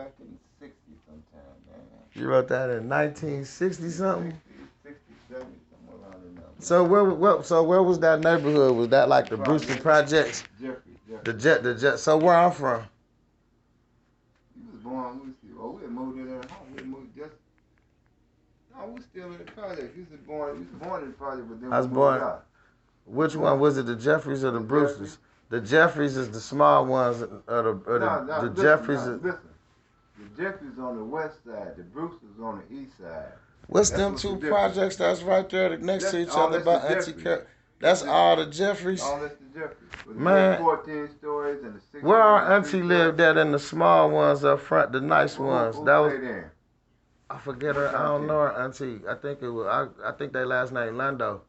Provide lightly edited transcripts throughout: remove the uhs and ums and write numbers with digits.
back in the 60s sometime, man. You wrote that in 1960 something? 60, 70, somewhere around in there. So where was that neighborhood? Was that like the Brewster Projects? Jeffrey. The jet. So where I'm from? You was born, we had moved in there home. We moved just, no, we still in the project. You was born in the project, but then I was we moved born. out. Which one was it? The Jeffries or the Brewsters? The Jeffries is the small ones, the Jeffries. Listen. The Jeffries on the west side, the Brewsters on the east side. What's them two projects that's right there next to each other by Auntie Kirk? That's all the Jeffries. All that's the Jeffries. Man, 14 stories and the 6. Where our auntie lived at in the small ones up front, the nice ones. Who that was. In? I forget her. I don't know her auntie. I think it was. I think they last name Lando.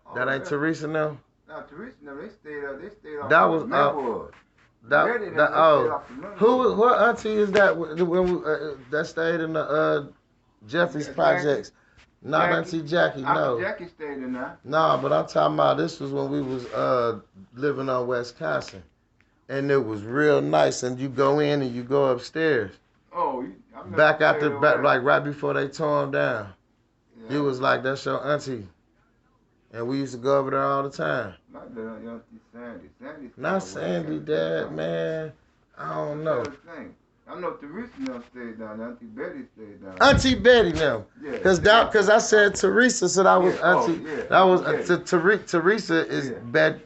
Oh, that ain't Teresa now. No, Teresa. No, they stayed up. They stayed off. That was what auntie is that? That stayed in the Jeffries projects. Not Auntie Jackie, no. Jackie stayed in there. No, but I'm talking about this was when we was living on Wisconsin. And it was real nice. And you go in and you go upstairs. Oh, back after, like right before they tore them down. Yeah. You was like, that's your auntie. And we used to go over there all the time. Not the auntie Sandy. Not Sandy, Dad, man. I don't know. I know Teresa now stayed down. Auntie Betty stayed down. Auntie Betty now. Yeah. Cause I said Teresa, so that was Auntie. That was Teresa is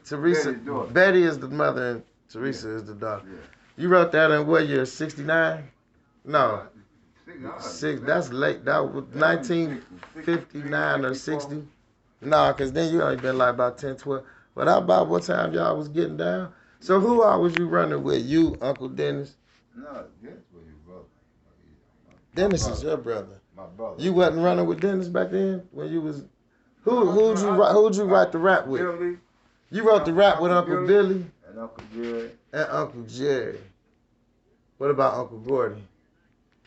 Teresa. Betty is the mother and Teresa is the daughter. Yeah. You wrote that in what year? 69? No. That's late. That was 1959 or 60. No, cause then you only been like about 10, 12. But how about what time y'all was getting down? So who all was you running with? You, Uncle Dennis? No, Dennis was your brother. Dennis is your brother. My brother. You wasn't running with Dennis back then when you was. Who'd you write the rap with? Billy. You wrote the rap with Uncle Billy and Uncle Jerry. And Uncle Jerry. What about Uncle Gordy?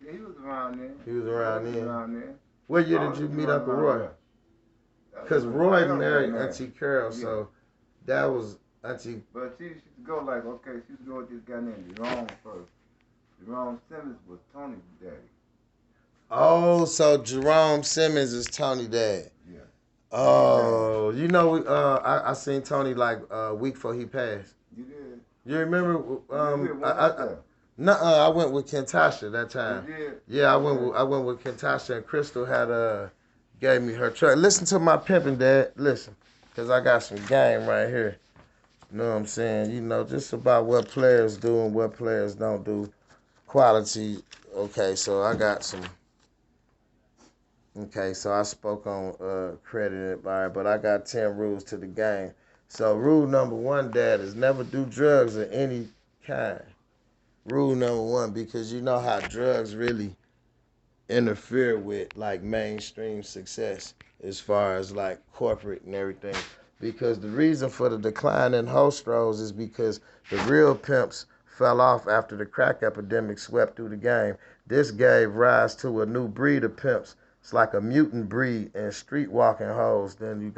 Yeah, he was around there. He was around there. What year did you meet Uncle Roy? Because Roy married Auntie Carol, so that was Auntie. But she used to go like, okay, she used to go with this guy named Jerome first. Jerome Simmons was Tony's daddy. Oh, so Jerome Simmons is Tony's dad. Yeah. Oh, you know, I seen Tony like a week before he passed. You did. You remember? I went with Kentasha that time. You did? Yeah, I went with Kentasha, and Crystal had gave me her truck. Listen to my pimping, Dad. Listen, cause I got some game right here. You know what I'm saying? You know, just about what players do and what players don't do. Quality. Okay, so I got some. Okay, so I spoke on credit, but I got 10 rules to the game. So rule number 1, Dad, is never do drugs of any kind. Rule number 1, because you know how drugs really interfere with like mainstream success as far as like corporate and everything. Because the reason for the decline in hostros is because the real pimps fell off after the crack epidemic swept through the game. This gave rise to a new breed of pimps. It's like a mutant breed and street walking hoes. Then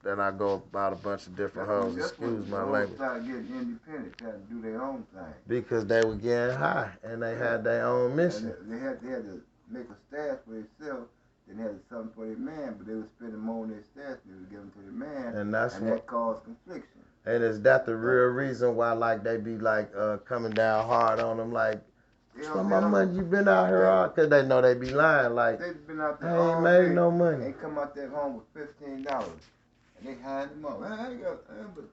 I go about a bunch of different hoes. Excuse my language. Started getting independent, trying to do their own thing. Because they were getting high and they had their own mission. They had to make a stash for themselves. Then they had something for their man, but they were spending more on their stash than they were giving to their man, and that caused confliction. And is that the real reason why like they be like coming down hard on them like? How much money you been out here on? Because they know they be lying. Like, they been out there I ain't made no money. They come out there home with $15. And they hide them up. I ain't got but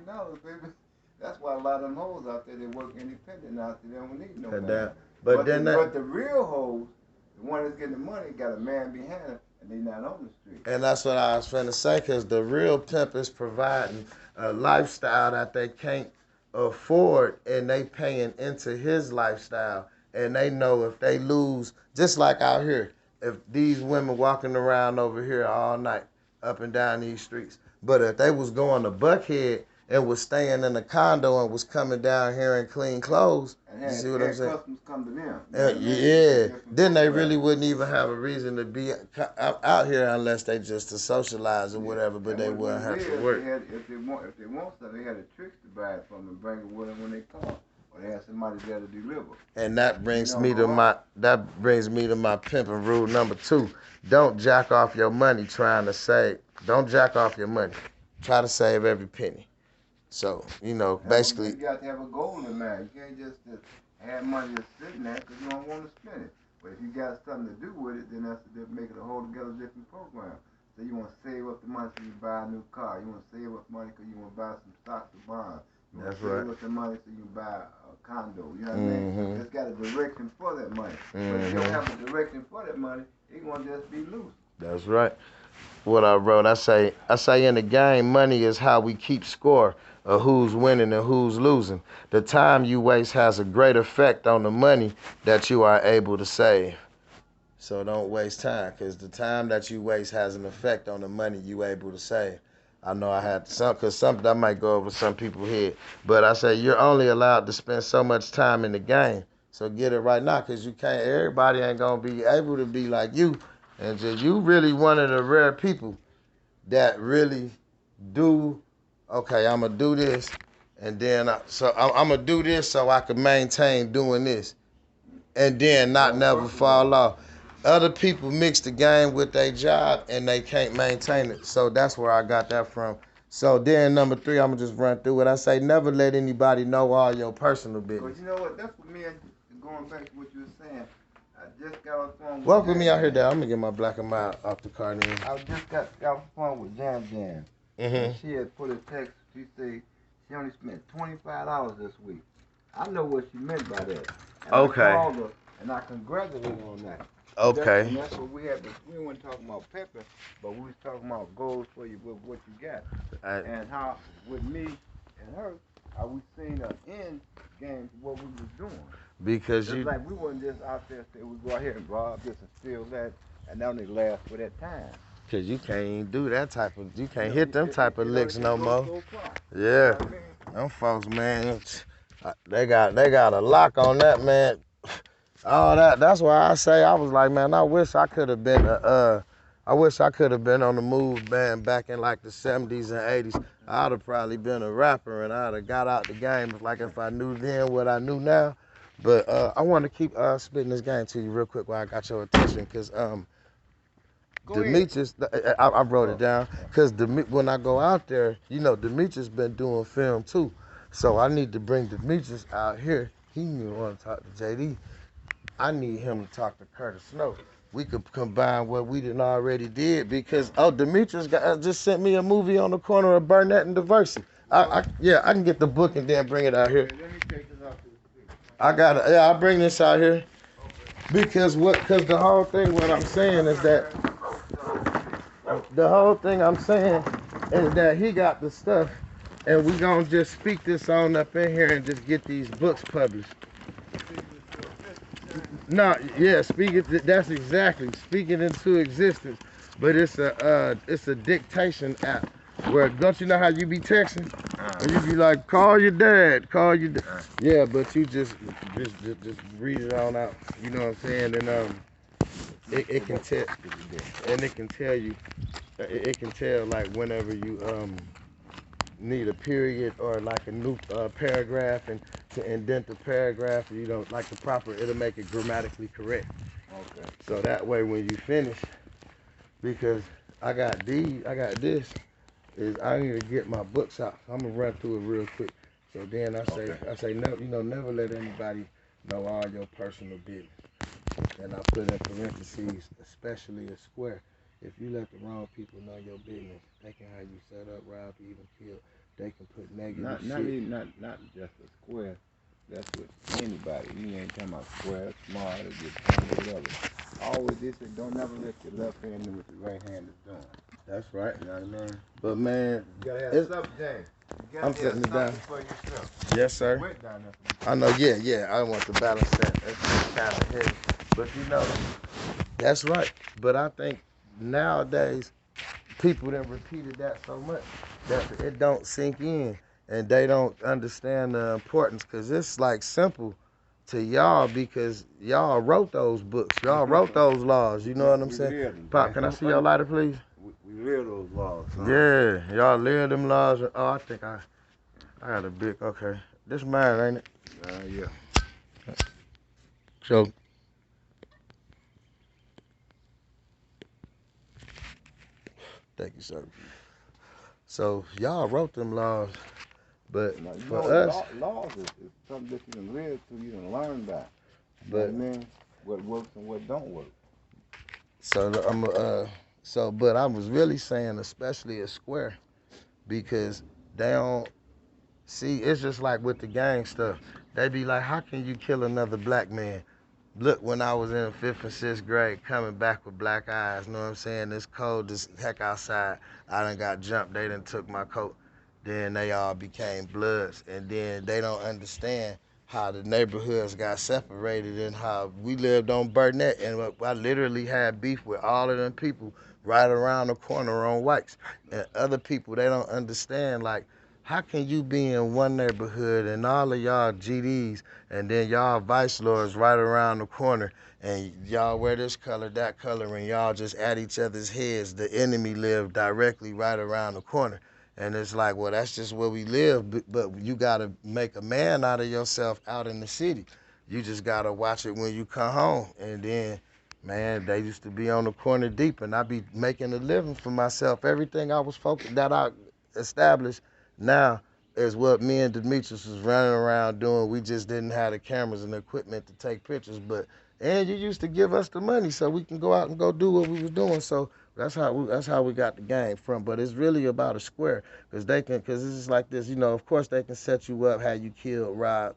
$15, baby. That's why a lot of them hoes out there, they work independent out there. They don't need no money. But the real hoes, the one that's getting the money, got a man behind them, and they not on the street. And that's what I was finna say, because the real pimp is providing a lifestyle that they can't afford, and they paying into his lifestyle, and they know if they lose, just like out here, if these women walking around over here all night up and down these streets, but if they was going to Buckhead and was staying in a condo and was coming down here in clean clothes, you see what I'm saying? Customers come to them. Then they really wouldn't even have a reason to be out here unless they just to socialize or whatever, but they wouldn't have to work. If they want something, they had the tricks to buy it from them and bring it with them when they come. or they have somebody there to deliver. And that brings me to my pimping rule number 2. Don't jack off your money trying to save. Don't jack off your money. Try to save every penny. So, basically. You got to have a goal in mind. You can't just have money just sitting there because you don't want to spend it. But if you got something to do with it, then that's to make it a whole together different program. So you want to save up the money so you buy a new car. You want to save up money because you want to buy some stocks or bonds. You want to save up the money so you can buy a condo. You know what I mean? It's got a direction for that money. But if you don't have a direction for that money, it's going to just be loose. That's right. What I wrote, I say in the game, money is how we keep score of who's winning and who's losing. The time you waste has a great effect on the money that you are able to save. So don't waste time, because the time that you waste has an effect on the money you able to save. I know I had some, because some that might go over some people's head. But I say you're only allowed to spend so much time in the game. So get it right now, because you can't, everybody ain't going to be able to be like you. And just, you really one of the rare people that really do, okay, I'm going to do this, and then I'm going to do this so I can maintain doing this, and then not never fall off. Other people mix the game with their job, and they can't maintain it. So that's where I got that from. So then number 3, I'm going to just run through it. I say never let anybody know all your personal business. But you know what, that's what me and going back to what you were saying. I just got off the phone with Welcome me out here, Dad. I'm going to get my black and mild off the car then. I just got off the phone with Jam Jam. And she had put a text. She said she only spent $25 this week. I know what she meant by that. And okay. I called her and I congratulated her on that. Okay. That's what we had. We weren't talking about pimping, but we was talking about goals for you with what you got. And how with me and her, how we seen the end game what we was doing. Because it's like we wasn't just out there saying we go out here and rob this and steal that, and that only last for that time. Cause you can't even do that type of, you can't hit them type of licks no more. Yeah, them folks, man, they got a lock on that, man. All that. That's why I say I was like, man, I wish I could have been on the move, man, back in like the 70s and 80s. I'd have probably been a rapper and I'd have got out the game like if I knew then what I knew now. But I want to keep spitting this game to you real quick while I got your attention, because Demetrius, I wrote it down, because when I go out there, Demetrius been doing film too. So I need to bring Demetrius out here. He didn't want to talk to JD. I need him to talk to Curtis Snow. We could combine what we done already did, because Demetrius just sent me a movie on the corner of Burnett and Diversity. I can get the book and then bring it out here. Let me take this off. I'll bring this out here. Because the whole thing, what I'm saying is that he got the stuff, and we gonna just speak this on up in here and just get these books published. No, yeah, that's exactly speaking into existence. But it's a dictation app where, don't you know how you be texting? And you be like, call your dad. Yeah, but you just read it on out. You know what I'm saying? And it can tell, and it can tell you, it can tell like whenever you need a period or like a new paragraph, and to indent the paragraph, like the proper, it'll make it grammatically correct. Okay. So that way when you finish, because I got this. I need to get my books out. I'm gonna run through it real quick. So then I say, never let anybody know all your personal business. And I put in parentheses, especially a square. If you let the wrong people know your business, they can have you set up, rob, even kill. They can put negative shit. Not just a square. That's with anybody. You ain't talking about square, small, whatever. Always this, don't never let your left hand do what your right hand is doing. That's right. You know what I mean? But man, you gotta have something, James. I'm setting it down. For yourself. Yes, sir. I know, yeah. I want to balance that. That's kind of heavy. But that's right. But I think nowadays, people done repeated that so much that it don't sink in, and they don't understand the importance, because it's like simple to y'all, because y'all wrote those books. Y'all wrote those laws. You know what I'm saying? Pop, can I see your lighter, please? We live those laws. Huh? Yeah, y'all live them laws. Oh, I think I got a big, okay. This mine, ain't it? Yeah. So, thank you, sir. So y'all wrote them laws, but for us, laws is something that you can live to, you can learn by. You know what I but mean? What works and what don't work. so but I was really saying, especially at Square, because they don't see. It's just like with the gang stuff. They be like, how can you kill another black man? Look, when I was in 5th and 6th grade, coming back with black eyes, know what I'm saying? It's cold as heck outside. I done got jumped. They done took my coat. Then they all became bloods. And then they don't understand how the neighborhoods got separated and how we lived on Burnett. And I literally had beef with all of them people right around the corner on Whites. And other people, they don't understand, like, how can you be in one neighborhood and all of y'all GDs and then y'all vice lords right around the corner and y'all wear this color, that color, and y'all just at each other's heads? The enemy live directly right around the corner. And it's like, well, that's just where we live, but you got to make a man out of yourself out in the city. You just got to watch it when you come home. And then, man, they used to be on the corner deep, and I be making a living for myself. Everything I was focused, that I established now is what me and Demetrius was running around doing. We just didn't have the cameras and the equipment to take pictures, but and you used to give us the money so we can go out and go do what we was doing. So that's how we got the game from. But it's really about a Square, because it's just like this. Of course they can set you up, have you killed, robbed,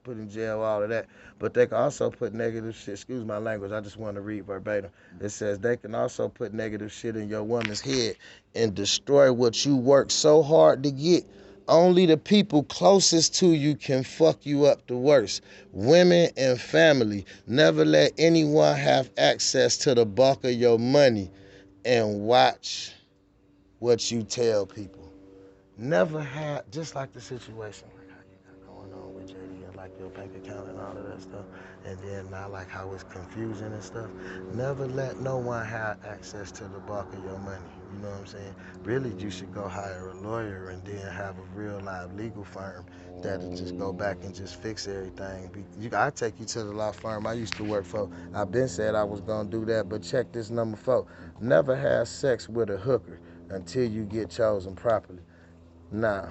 put in jail, all of that. But they can also put negative shit. Excuse my language. I just want to read verbatim. It says they can also put negative shit in your woman's head and destroy what you worked so hard to get. Only the people closest to you can fuck you up the worst. Women and family. Never let anyone have access to the bulk of your money, and watch what you tell people. Never had, just like the situation like how you got going on with JD and like your bank account and all of that stuff, and then now like how it's confusing and stuff. Never let no one have access to the bulk of your money. You know what I'm saying? Really, you should go hire a lawyer and then have a real live legal firm that'll just go back and just fix everything. I take you to the law firm I used to work for. I've been said I was gonna do that, but check this number 4. Never have sex with a hooker until you get chosen properly. Nah,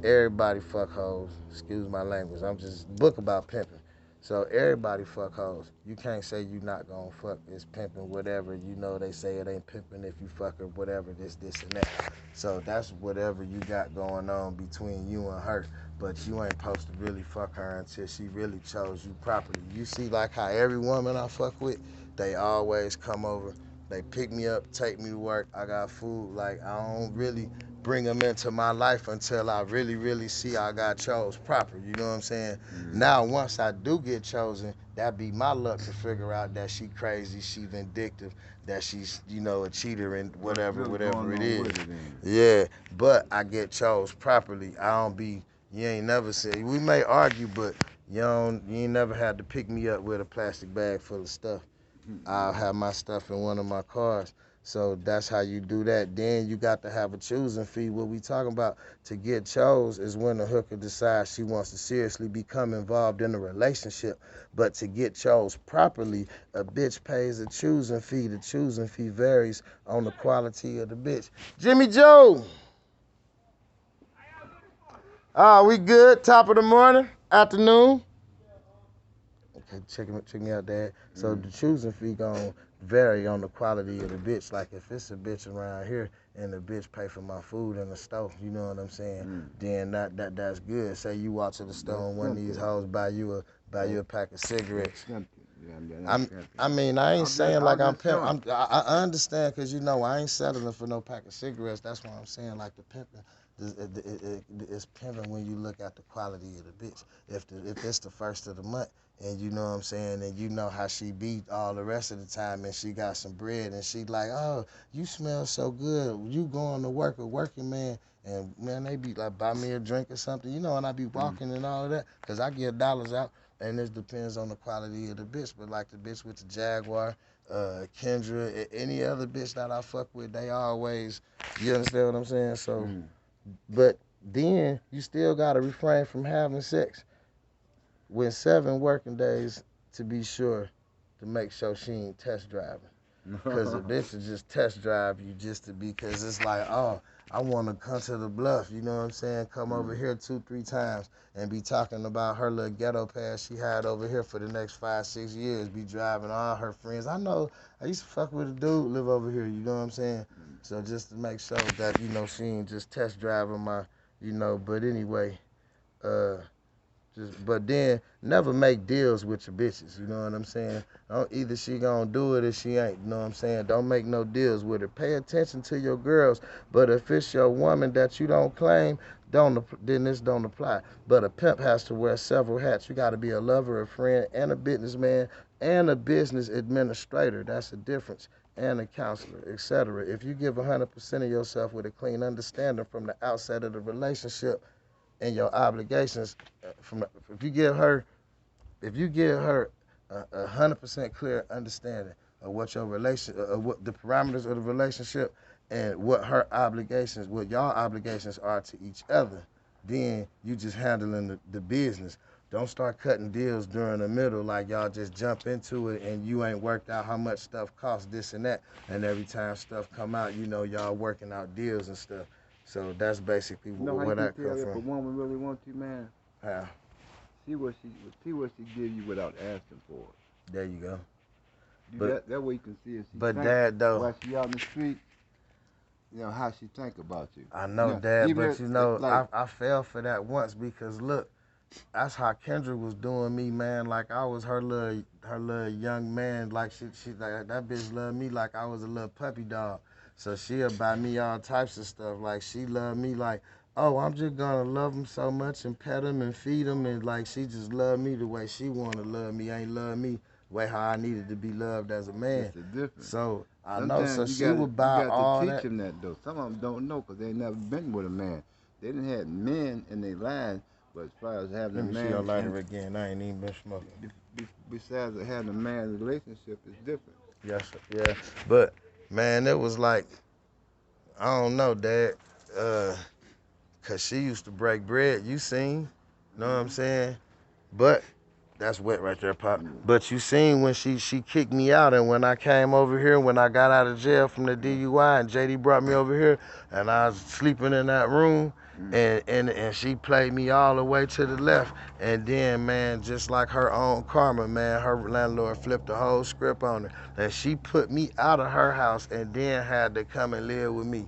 everybody fuck hoes. Excuse my language. I'm just book about pimping. So everybody fuck hoes. You can't say you not gonna fuck. It's pimping, whatever. They say it ain't pimping if you fuck her, whatever, this, and that. So that's whatever you got going on between you and her. But you ain't supposed to really fuck her until she really chose you properly. You see, like how every woman I fuck with, they always come over. They pick me up, take me to work. I got food. Like, I don't really bring them into my life until I really, really see I got chose proper. You know what I'm saying? Now, once I do get chosen, that be my luck to figure out that she crazy, she vindictive, that she's, a cheater and whatever it is. Yeah, but I get chose properly. I don't be, you ain't never said, we may argue, but you ain't never had to pick me up with a plastic bag full of stuff. I'll have my stuff in one of my cars. So that's how you do that. Then you got to have a choosing fee. What we talking about to get chose is when the hooker decides she wants to seriously become involved in a relationship. But to get chose properly, a bitch pays a choosing fee. The choosing fee varies on the quality of the bitch. Jimmy Joe. We good? Top of the morning? Afternoon? Okay, check me out, Dad. So the choosing fee gonna vary on the quality of the bitch. Like if it's a bitch around here and the bitch pay for my food in the store, you know what I'm saying? Then that's good. Say you walk to the store and one of these hoes buy you a pack of cigarettes. I ain't saying like I'm pimp. I understand because I ain't settling for no pack of cigarettes. That's why I'm saying like the pimping. It's pimping when you look at the quality of the bitch. If it's the first of the month and you know what I'm saying, and you know how she be all the rest of the time, and she got some bread, and she like, oh, you smell so good. You going to work, a working man, and man, they be like, buy me a drink or something, and I be walking and all of that, because I get dollars out, and it depends on the quality of the bitch. But like the bitch with the Jaguar, Kendra, any other bitch that I fuck with, they always, you understand what I'm saying? So, but then you still gotta refrain from having sex. went 7 working days to be sure to make sure she ain't test driving. Cause a bitch will just test drive you just to be, cause it's like, oh, I want to come to the bluff, you know what I'm saying? Come over here 2, 3 times and be talking about her little ghetto past she had over here for the next 5, 6 years. Be driving all her friends. I know I used to fuck with a dude live over here, you know what I'm saying? So just to make sure that she ain't just test driving my. But anyway, uh, but then never make deals with your bitches. You know what I'm saying? Either she gonna do it or she ain't. You know what I'm saying? Don't make no deals with her. Pay attention to your girls. But if it's your woman that you don't claim, then this don't apply. But a pimp has to wear several hats. You got to be a lover, a friend, and a businessman, and a business administrator. That's the difference. And a counselor, etc. If you give 100% of yourself with a clean understanding from the outset of the relationship, and your obligations if you give her 100% clear understanding of what your what the parameters of the relationship and what y'all obligations are to each other, then you just handling the business. Don't start cutting deals during the middle like y'all just jump into it and you ain't worked out how much stuff costs, this and that, and every time stuff come out, y'all working out deals and stuff. So that's basically How you where can that tell come if a from. woman really wants you, man? How? See what she give you without asking for it. There you go. That way you can see if she But think dad though, while she out in the street, how she think about you. I know dad, Even but if like I fell for that once because look, that's how Kendra was doing me, man. Like I was her little young man. Like she like that bitch loved me like I was a little puppy dog. So she'll buy me all types of stuff. Like she loved me like, oh, I'm just gonna love him so much and pet him and feed him, and like she just loved me the way she wanna love me. Ain't love me the way how I needed to be loved as a man. that's the difference. So I know. So Sometimes she would you buy got to all teach that. them that though. Some of them don't know because they never been with a man. They didn't have men in their lives, but as far as having a Let me see your man and lighter again. I ain't even been smoking. besides having a man relationship is different. Yes, sir. Yeah. But man, it was like I don't know, Dad. Uh, Cause she used to break bread. You seen? Know what I'm Mm-hmm. saying? But that's wet right there, Pop. Mm. But you seen when she kicked me out, and when I came over here, when I got out of jail from the DUI, and JD brought me over here, and I was sleeping in that room, Mm. and she played me all the way to the left, and then man, just like her own karma, man, her landlord flipped the whole script on her, and she put me out of her house, and then had to come and live with me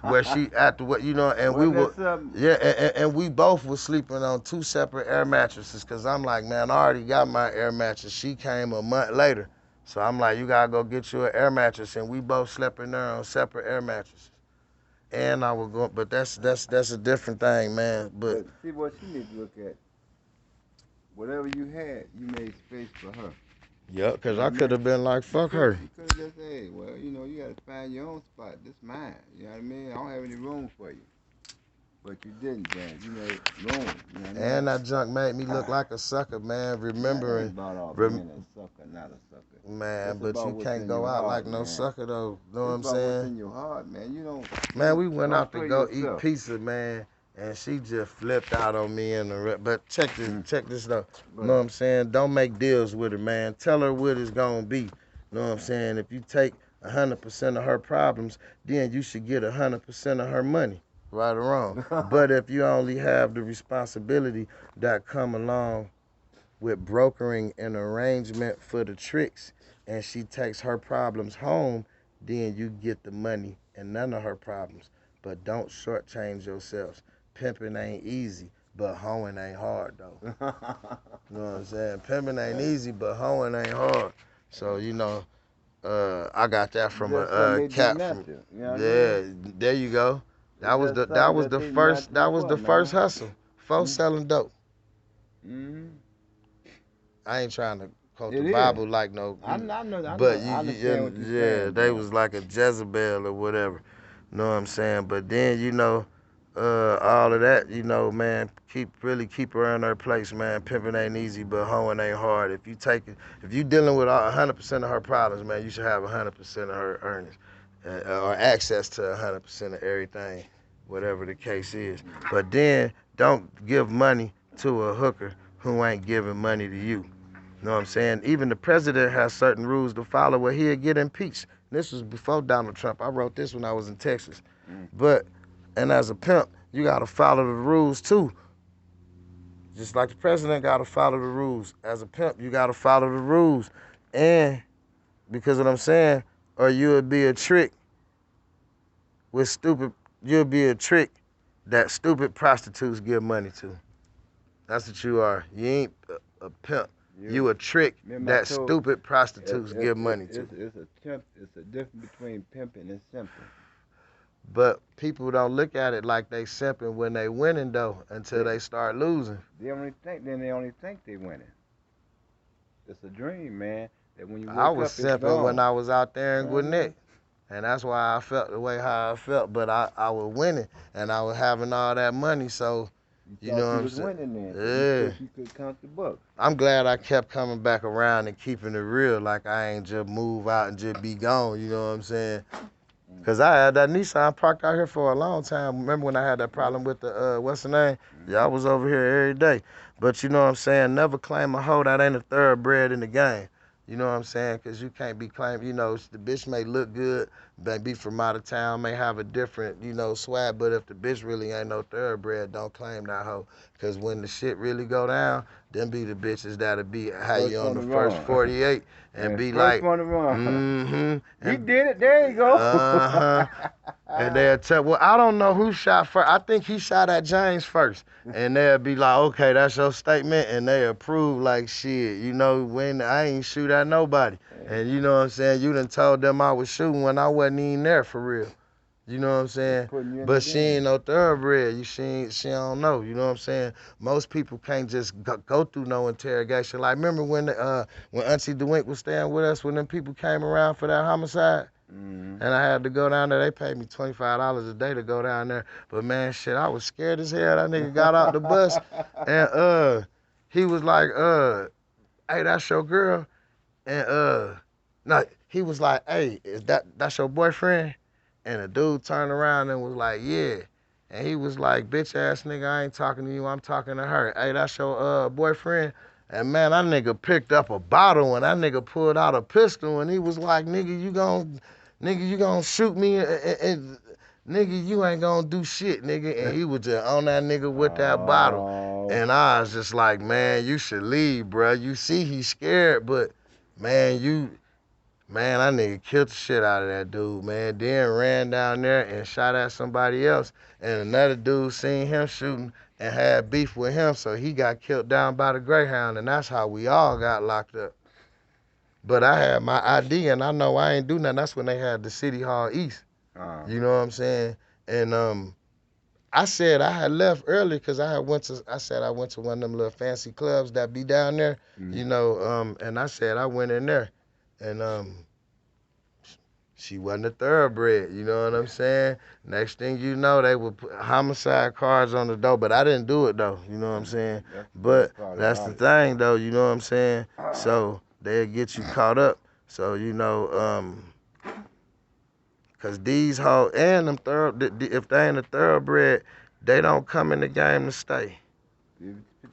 where she after what and we Wasn't were that something? yeah, and we both were sleeping on 2 separate air mattresses because I'm like, man, I already got my air mattress. She came a month later, so I'm like, you gotta go get you an air mattress, and we both slept in there on separate air mattresses. And I was going, but that's a different thing, man. But But see what you need to look at. Whatever you had, you made space for her. yeah, You because know what I I could mean? have been like, You fuck could her. you could have just said, well, you got to find your own spot. This mine. You know what I mean? I don't have any room for you. But you didn't, Dan. You made room. You know what I mean? And that junk made me look like a sucker, man. Man, it ain't Remembering, about all rem, being a sucker, not a sucker. man, It's but about you what's can't in go your out like heart, no man. sucker though. Know what It's I'm about what's saying? in your heart, man. You Man, we went don't out to play go eat yourself. pizza, man, and she just flipped out on me in the but Mm. check this though. Know But what I'm saying? Don't make deals with her, man. Tell her what it's gonna be. Know what I'm saying? If you take 100% of her problems, then you should get 100% of her money, right or wrong. But if you only have the responsibility that come along with brokering an arrangement for the tricks, and she takes her problems home, then you get the money and none of her problems. But don't shortchange yourselves. Pimping ain't easy, but hoeing ain't hard though. You know what I'm saying? Pimping ain't easy, but hoeing ain't hard. So I got that from a just something they do cat from. natural. You know what I Yeah, mean? there you go. That It's was just the that something was that the they first natural that was for, the first man. hustle. Folks Mm. selling dope. Mm. I ain't trying to quote the It is. Bible like no, I know. but I understand what you're yeah, saying, they Dan. was like a Jezebel or whatever. Know what I'm saying? But then all of that, man, keep her in her place, man. Pimping ain't easy, but hoeing ain't hard. If you dealing with 100% of her problems, man, you should have 100% of her earnings, or access to 100% of everything, whatever the case is. But then don't give money to a hooker who ain't giving money to you. You know what I'm saying? Even the president has certain rules to follow where he'll get impeached. This was before Donald Trump. I wrote this when I was in Texas. But, and as a pimp, you got to follow the rules too. Just like the president got to follow the rules. As a pimp, you got to follow the rules. And because what I'm saying, or you'll be a trick with stupid, you'll be a trick that stupid prostitutes give money to. That's what you are. You ain't a pimp. You a trick that stupid prostitutes give money to. It's a difference between pimping and simping. But people don't look at it like they simping when they winning though until they start losing. They only think they winning. It's a dream, man. That when you wake I was up, simping when I was out there in Gwinnett. And that's why I felt the way how I felt. But I was winning and I was having all that money, so you know what I'm saying? Winning then. Yeah. You could count the bucks. I'm glad I kept coming back around and keeping it real. Like I ain't just move out and just be gone. You know what I'm saying? Cause I had that Nissan parked out here for a long time. Remember when I had that problem with the what's the name? Yeah, I was over here every day. But you know what I'm saying? Never claim a hoe that ain't a thoroughbred in the game. You know what I'm saying? Because you can't be claiming, you know, the bitch may look good, may be from out of town, may have a different, you know, swag, but if the bitch really ain't no thoroughbred, don't claim that hoe. Because when the shit really go down, them be the bitches that'll be, how you on the first 48 and be like, mm-hmm. You did it, there you go. Uh-huh. And they'll tell, well, I don't know who shot first. I think he shot at James first. And they'll be like, okay, that's your statement. And they approve like shit. You know, when I ain't shoot at nobody. And you know what I'm saying? You done told them I was shooting when I wasn't even there for real. You know what I'm saying? But she ain't no thoroughbred. She don't know. You know what I'm saying? Most people can't just go through no interrogation. Like, remember when Auntie DeWink was staying with us when them people came around for that homicide? And I had to go down there. They paid me $25 a day to go down there. But man, shit, I was scared as hell. That nigga got out the bus and he was like, hey, that's your girl. And no, he was like, hey, that's your boyfriend? And the dude turned around and was like, yeah. And he was like, bitch ass nigga, I ain't talking to you, I'm talking to her. Hey, that's your boyfriend? And man, that nigga picked up a bottle and that nigga pulled out a pistol and he was like, nigga, you gon' shoot me and nigga, you ain't gonna do shit, nigga. And he was just on that nigga with that bottle. And I was just like, man, you should leave, bruh. You see he's scared, but man, that nigga killed the shit out of that dude, man. Then ran down there and shot at somebody else. And another dude seen him shooting and had beef with him, so he got killed down by the Greyhound, and that's how we all got locked up. But I had my ID, and I know I ain't do nothing. That's when they had the City Hall East. You know what I'm saying? And I said I had left early because I went to one of them little fancy clubs that be down there, you know, and I said I went in there. And she wasn't a thoroughbred, you know what I'm saying? Next thing you know, they would put homicide cards on the door, but I didn't do it though, you know what I'm saying? But that's the thing though, you know what I'm saying? So they'll get you caught up. So, you know, cause these hoes and them if they ain't a thoroughbred, they don't come in the game to stay.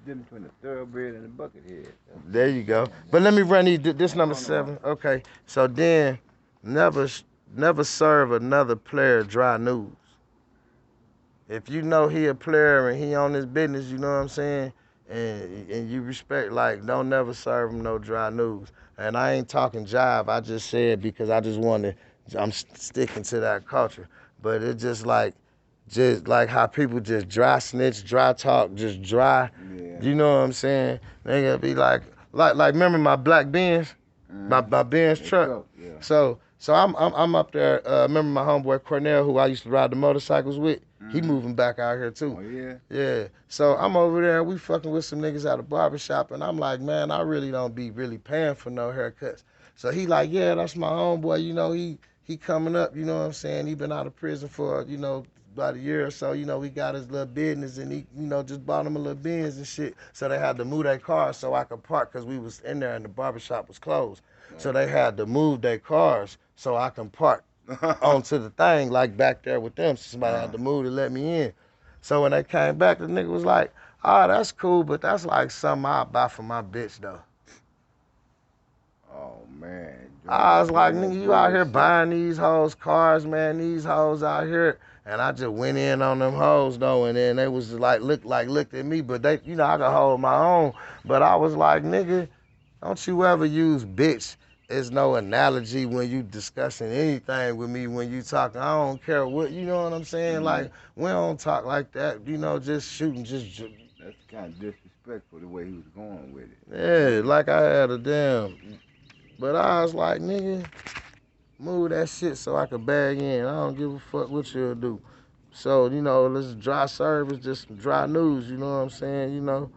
Difference between a thoroughbred and a buckethead. There you go. But let me run this number 7. Okay. So then, never serve another player dry news. If you know he a player and he on his business, you know what I'm saying, and you respect, like, don't never serve him no dry news. And I ain't talking jive. I just said because I'm sticking to that culture. But it's just like how people just dry snitch, dry talk, just dry. Yeah. You know what I'm saying? They gonna be like remember my black Benz, my Benz truck. Yeah. So I'm up there. Remember my homeboy Cornell, who I used to ride the motorcycles with. He moving back out here too. Oh yeah. Yeah. So I'm over there. We fucking with some niggas at a barbershop, and I'm like, man, I really don't be really paying for no haircuts. So he like, yeah, that's my homeboy. You know, he coming up. You know what I'm saying? He been out of prison for about a year or so. You know, we got his little business, and he just bought him a little Benz and shit. So they had to move their cars so I could park because we was in there and the barbershop was closed. So they had to move their cars so I can park onto the thing, like back there with them. So somebody had to move to let me in. So when they came back, the nigga was like, Oh, that's cool, but that's like something I buy for my bitch though. Oh man, I was like, doing that nigga, you out here bullshit. buying these hoes cars, man. These hoes out here, and I just went in on them hoes though, and then they was just looked at me, but they, I could hold my own. But I was like, nigga, don't you ever use bitch as no analogy when you discussing anything with me when you talking. I don't care what, you know what I'm saying? Mm-hmm. Like, we don't talk like that, just shooting, That's kind of disrespectful the way he was going with it. yeah, like I had a damn. But I was like, nigga, move that shit so I could bag in. I don't give a fuck what you'll do. So, let's dry service, just some dry news, you know what I'm saying?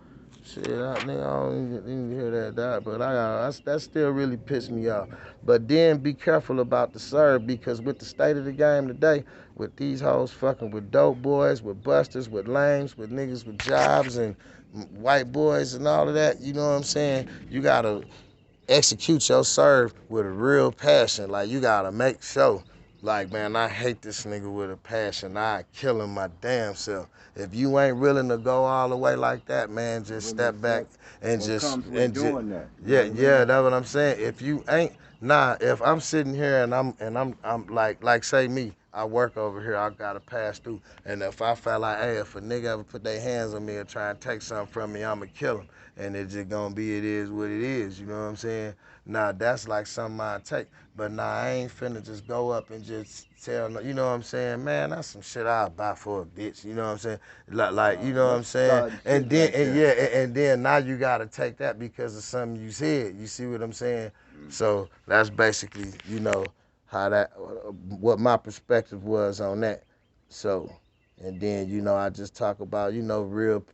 Shit, nigga, I don't even hear that, but that still really pissed me off. But then be careful about the serve because with the state of the game today, with these hoes fucking with dope boys, with busters, with lames, with niggas with jobs and white boys and all of that, you know what I'm saying? You gotta execute your serve with a real passion. Like, you gotta make sure, like, man, I hate this nigga with a passion. I kill him my damn self. If you ain't willing to go all the way like that, man, just step back and what just comes with doing that? yeah, yeah, that's what I'm saying. If you ain't if I'm sitting here and I'm like say me, I work over here, I gotta pass through. And if I feel like, hey, if a nigga ever put their hands on me and try and take something from me, I'ma kill him. And it's just gonna be, it is what it is, you know what I'm saying? Nah, that's like something I take. But nah, I ain't finna just go up and just tell, you know what I'm saying? Man, that's some shit I'll buy for a bitch, you know what I'm saying? Like you know what I'm saying? And then, and then now you gotta take that because of something you said. You see what I'm saying? So that's basically, how that, what my perspective was on that. So, and then, I just talk about, real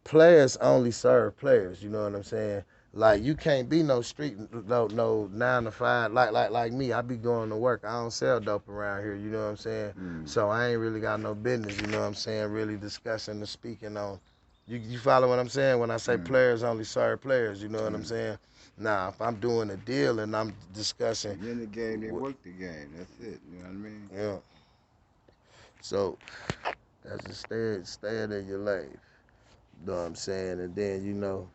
players only serve players. You know what I'm saying? Like, you can't be no street, no 9 to 5. Like me, I be going to work. I don't sell dope around here. You know what I'm saying? So I ain't really got no business. You know what I'm saying? Really discussing or speaking on. You follow what I'm saying when I say players only serve players? You know what I'm saying? Now, if I'm doing a deal and I'm discussing, you're in the game, they work the game. That's it. You know what I mean? Yeah. So that's just stay in your lane. You know what I'm saying? And then,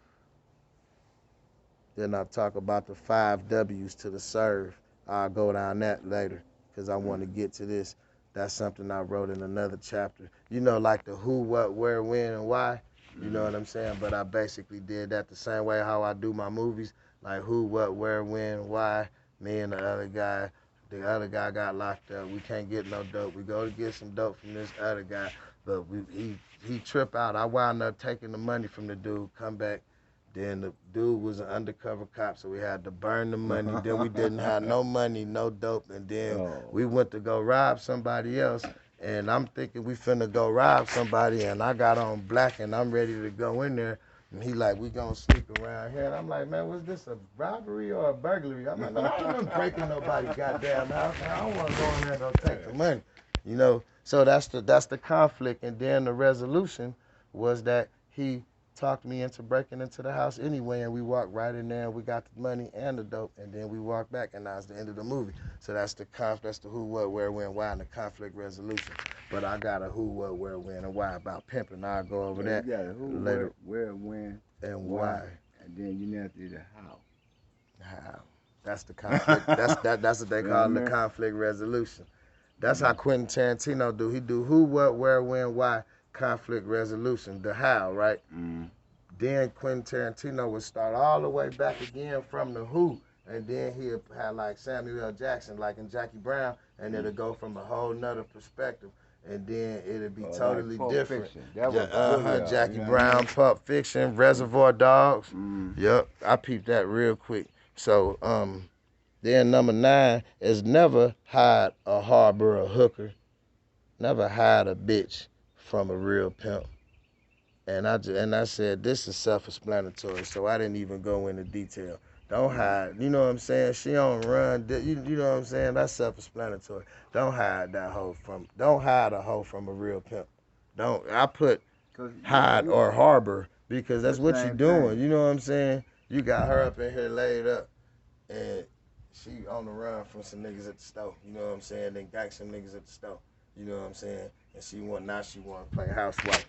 then I talk about the 5 W's to the serve. I'll go down that later because I want to get to this. That's something I wrote in another chapter. Like the who, what, where, when, and why. You know what I'm saying? But I basically did that the same way how I do my movies. Like who, what, where, when, why. Me and the other guy. The other guy got locked up. We can't get no dope. We go to get some dope from this other guy. But he trip out. I wound up taking the money from the dude, come back. Then the dude was an undercover cop, so we had to burn the money. Then we didn't have no money, no dope, and then we went to go rob somebody else. And I'm thinking we finna go rob somebody, and I got on black, and I'm ready to go in there. And he like, we gonna sneak around here. And I'm like, man, was this a robbery or a burglary? I'm like, man, I wasn't breaking nobody's goddamn house. I don't want to go in there and go take the money. So that's the conflict. And then the resolution was that he talked me into breaking into the house anyway, and we walked right in there, and we got the money and the dope, and then we walked back, and that's the end of the movie. So that's the who, what, where, when, why, and the conflict resolution. But I got a who, what, where, when, and why about pimping. I'll go over that who, later. where, when, and why. And then you have to do the how. How. That's the conflict. That's what they call the conflict resolution. That's how Quentin Tarantino do. He do who, what, where, when, why, conflict resolution. The how, right? Then Quentin Tarantino would start all the way back again from the who, and then he'll have like Samuel L. Jackson, like in Jackie Brown, and it'll go from a whole nother perspective, and then it'll be totally like different. That was good, Jackie Brown, Pulp Fiction, Reservoir Dogs. Yep, I peeped that real quick. So, then number 9 is never hide or harbor a hooker, never hide a bitch from a real pimp. And I said this is self-explanatory, so I didn't even go into detail. Don't hide, you know what I'm saying? She don't run, you know what I'm saying? That's self-explanatory. Don't hide don't hide a hoe from a real pimp. Don't, I put hide or harbor because that's what you're doing. You know what I'm saying? You got her up in here laid up, and she on the run from some niggas at the store. You know what I'm saying? Then got some niggas at the store. You know what I'm saying? And she want to play housewife.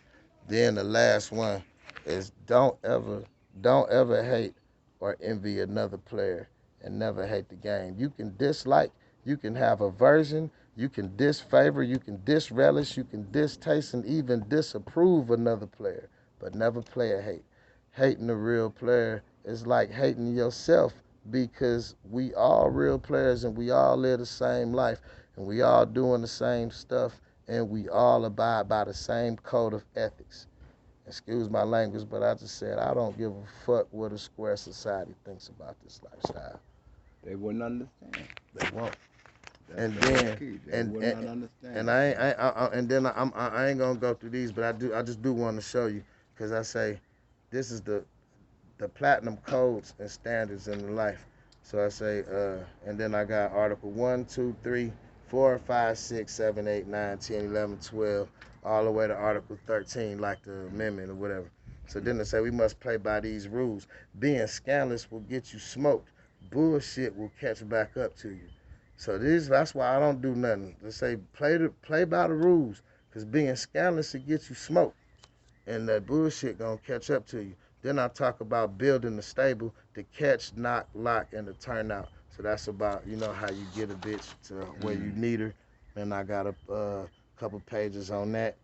Then the last one is don't ever hate or envy another player and never hate the game. You can dislike, you can have aversion, you can disfavor, you can disrelish, you can distaste and even disapprove another player, but never player hate. Hating a real player is like hating yourself because we all real players and we all live the same life and we all doing the same stuff and we all abide by the same code of ethics. Excuse my language, but I just said I don't give a fuck what a square society thinks about this lifestyle. They wouldn't understand. They won't. That's And the then key. They would not understand. and and then I ain't gonna go through these, but I just do want to show you because I say this is the platinum codes and standards in life. So I say, and then I got Article 1, 2, 3, 4, 5, 6, 7, 8, 9, 10, 11, 12, all the way to Article 13, like the amendment or whatever. So then they say we must play by these rules. Being scandalous will get you smoked. Bullshit will catch back up to you. So that's why I don't do nothing. They say play by the rules, cause being scandalous will get you smoked and that bullshit gonna catch up to you. Then I talk about building the stable, the catch, knock, lock, and the turnout. So that's about how you get a bitch to where you need her, and I got a couple pages on that.